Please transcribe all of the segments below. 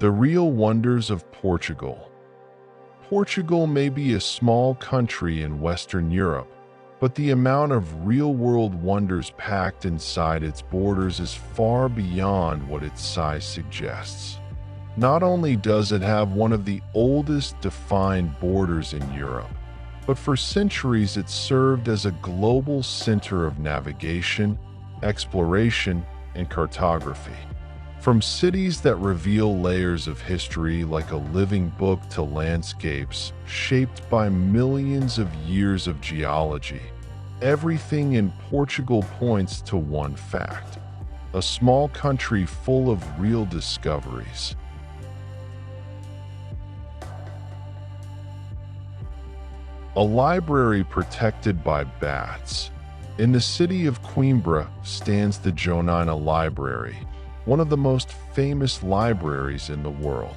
The real wonders of Portugal. Portugal may be a small country in Western Europe, but the amount of real-world wonders packed inside its borders is far beyond what its size suggests. Not only does it have one of the oldest defined borders in Europe, but for centuries it served as a global center of navigation, exploration, and cartography. From cities that reveal layers of history like a living book to landscapes shaped by millions of years of geology, everything in Portugal points to one fact: a small country full of real discoveries. A library protected by bats. In the city of Coimbra stands the Joanina Library, one of the most famous libraries in the world.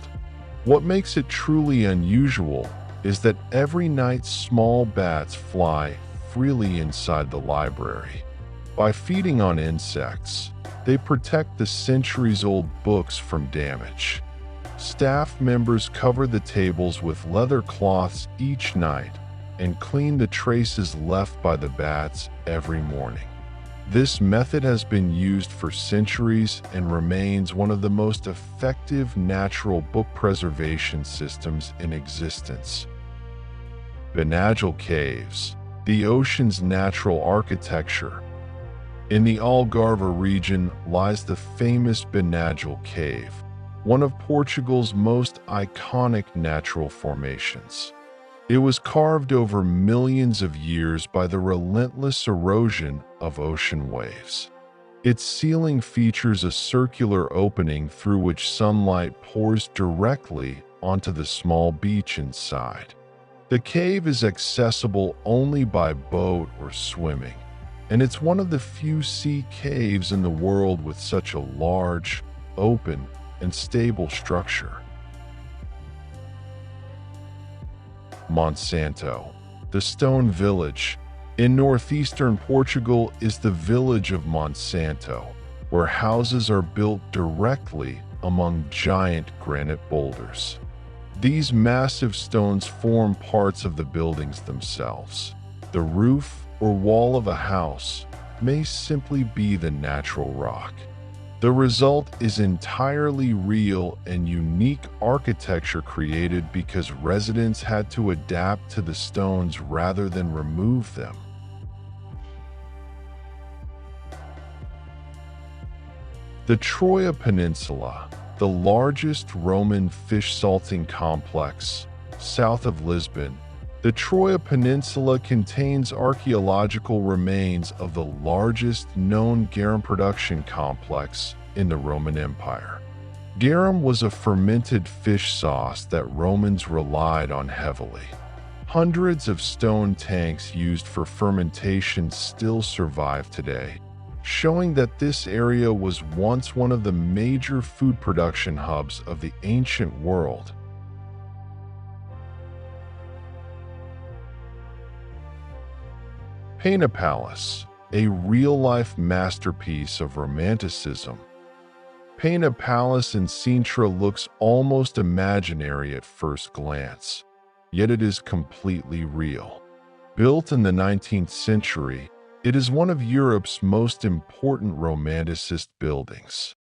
What makes it truly unusual is that every night small bats fly freely inside the library. By feeding on insects, they protect the centuries-old books from damage. Staff members cover the tables with leather cloths each night and clean the traces left by the bats every morning. This method has been used for centuries and remains one of the most effective natural book preservation systems in existence. Benagel Caves, the ocean's natural architecture. In the Algarve region lies the famous Benagel Cave, one of Portugal's most iconic natural formations. It was carved over millions of years by the relentless erosion of ocean waves. Its ceiling features a circular opening through which sunlight pours directly onto the small beach inside. The cave is accessible only by boat or swimming, and it's one of the few sea caves in the world with such a large, open, and stable structure. Monsanto, the stone village. In northeastern Portugal is the village of Monsanto, where houses are built directly among giant granite boulders. These massive stones form parts of the buildings themselves. The roof or wall of a house may simply be the natural rock. The result is entirely real and unique architecture created because residents had to adapt to the stones rather than remove them. The Troia Peninsula, the largest Roman fish salting complex, south of Lisbon. The Troia Peninsula contains archaeological remains of the largest known garum production complex in the Roman Empire. Garum was a fermented fish sauce that Romans relied on heavily. Hundreds of stone tanks used for fermentation still survive today, showing that this area was once one of the major food production hubs of the ancient world. Pena Palace, a real-life masterpiece of Romanticism. Pena Palace in Sintra looks almost imaginary at first glance, yet it is completely real. Built in the 19th century, it is one of Europe's most important Romanticist buildings.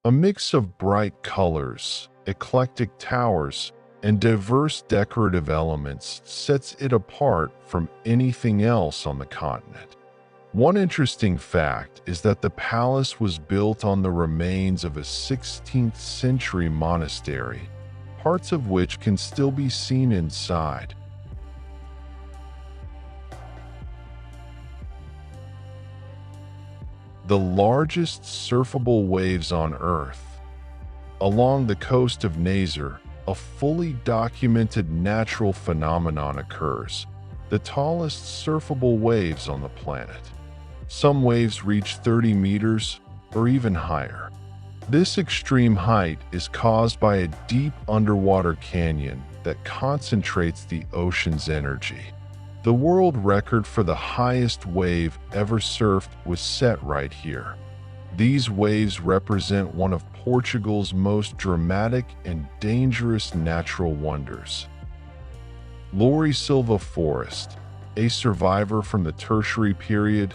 A mix of bright colors, eclectic towers, and diverse decorative elements sets it apart from anything else on the continent. One interesting fact is that the palace was built on the remains of a 16th century monastery, parts of which can still be seen inside. The largest surfable waves on Earth. Along the coast of Nazaré, a fully documented natural phenomenon occurs, the tallest surfable waves on the planet. Some waves reach 30 meters or even higher. This extreme height is caused by a deep underwater canyon that concentrates the ocean's energy. The world record for the highest wave ever surfed was set right here. These waves represent one of Portugal's most dramatic and dangerous natural wonders. Loure Silva Forest, a survivor from the Tertiary period.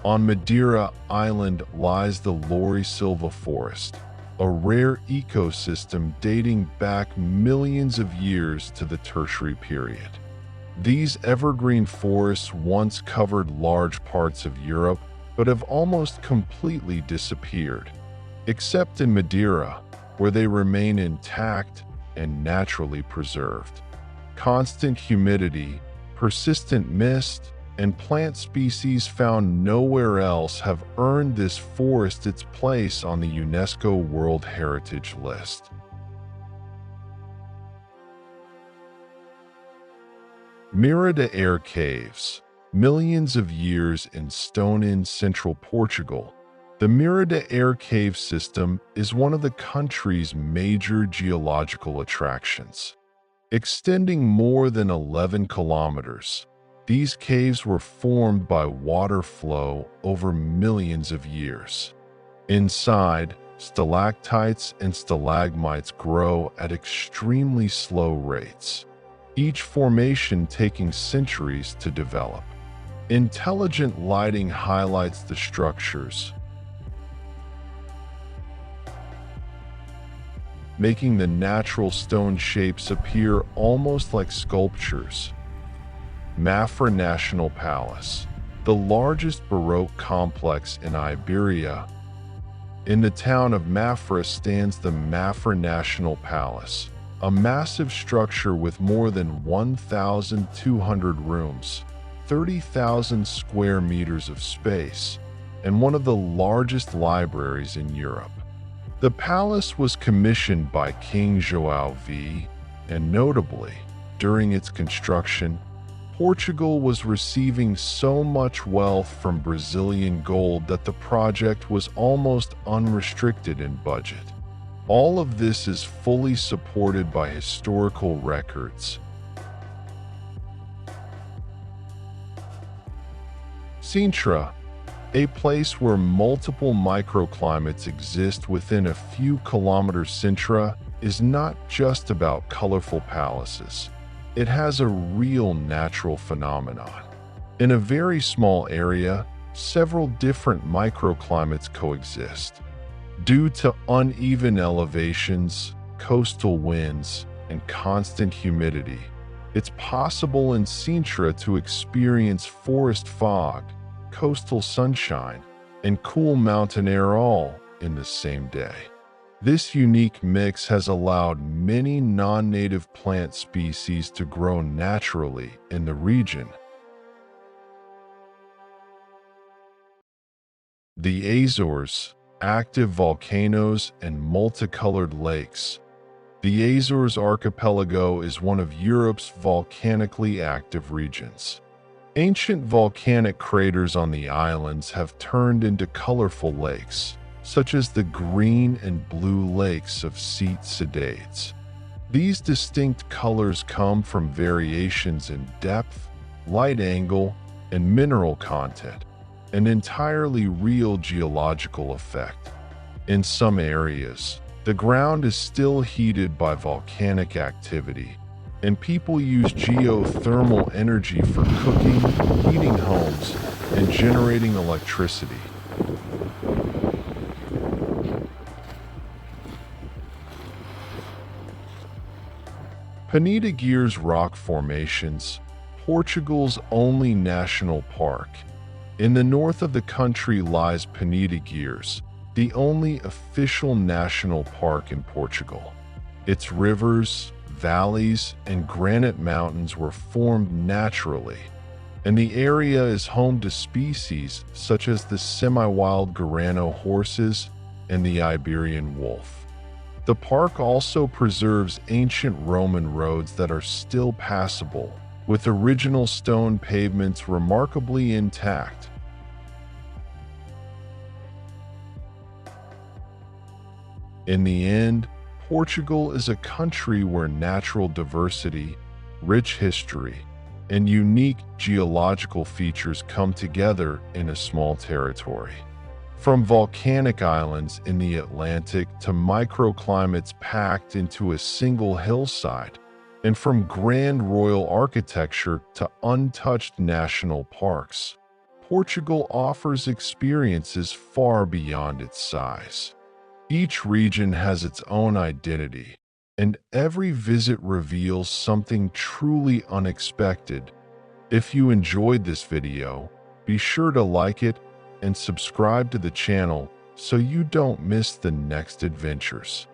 On Madeira Island lies the Loure Silva Forest, a rare ecosystem dating back millions of years to the Tertiary period. These evergreen forests once covered large parts of Europe, but have almost completely disappeared, except in Madeira, where they remain intact and naturally preserved. Constant humidity, persistent mist, and plant species found nowhere else have earned this forest its place on the UNESCO World Heritage List. Mira de Air Caves. Millions of years in stone in central Portugal, the Mira de Air cave system is one of the country's major geological attractions. Extending more than 11 kilometers, these caves were formed by water flow over millions of years. Inside, stalactites and stalagmites grow at extremely slow rates, each formation taking centuries to develop. Intelligent lighting highlights the structures, making the natural stone shapes appear almost like sculptures. Mafra National Palace, the largest Baroque complex in Iberia. In the town of Mafra stands the Mafra National Palace, a massive structure with more than 1,200 rooms, 30,000 square meters of space, and one of the largest libraries in Europe. The palace was commissioned by King João V, and notably, during its construction, Portugal was receiving so much wealth from Brazilian gold that the project was almost unrestricted in budget. All of this is fully supported by historical records. Sintra, a place where multiple microclimates exist within a few kilometers. Sintra is not just about colorful palaces. It has a real natural phenomenon. In a very small area, several different microclimates coexist. Due to uneven elevations, coastal winds, and constant humidity, it's possible in Sintra to experience forest fog, coastal sunshine, and cool mountain air all in the same day. This unique mix has allowed many non-native plant species to grow naturally in the region. The Azores, active volcanoes and multicolored lakes. The Azores archipelago is one of Europe's volcanically active regions. Ancient volcanic craters on the islands have turned into colorful lakes, such as the green and blue lakes of Sete Cidades. These distinct colors come from variations in depth, light angle, and mineral content, an entirely real geological effect. In some areas, the ground is still heated by volcanic activity, and people use geothermal energy for cooking, heating homes, and generating electricity. Peneda Gears Rock Formations, Portugal's only national park. In the north of the country lies Peneda Gears, the only official national park in Portugal. Its rivers, valleys, and granite mountains were formed naturally, and the area is home to species such as the semi-wild Guarano horses and the Iberian wolf. The park also preserves ancient Roman roads that are still passable, with original stone pavements remarkably intact. In the end, Portugal is a country where natural diversity, rich history, and unique geological features come together in a small territory. From volcanic islands in the Atlantic to microclimates packed into a single hillside, and from grand royal architecture to untouched national parks, Portugal offers experiences far beyond its size. Each region has its own identity, and every visit reveals something truly unexpected. If you enjoyed this video, be sure to like it and subscribe to the channel so you don't miss the next adventures.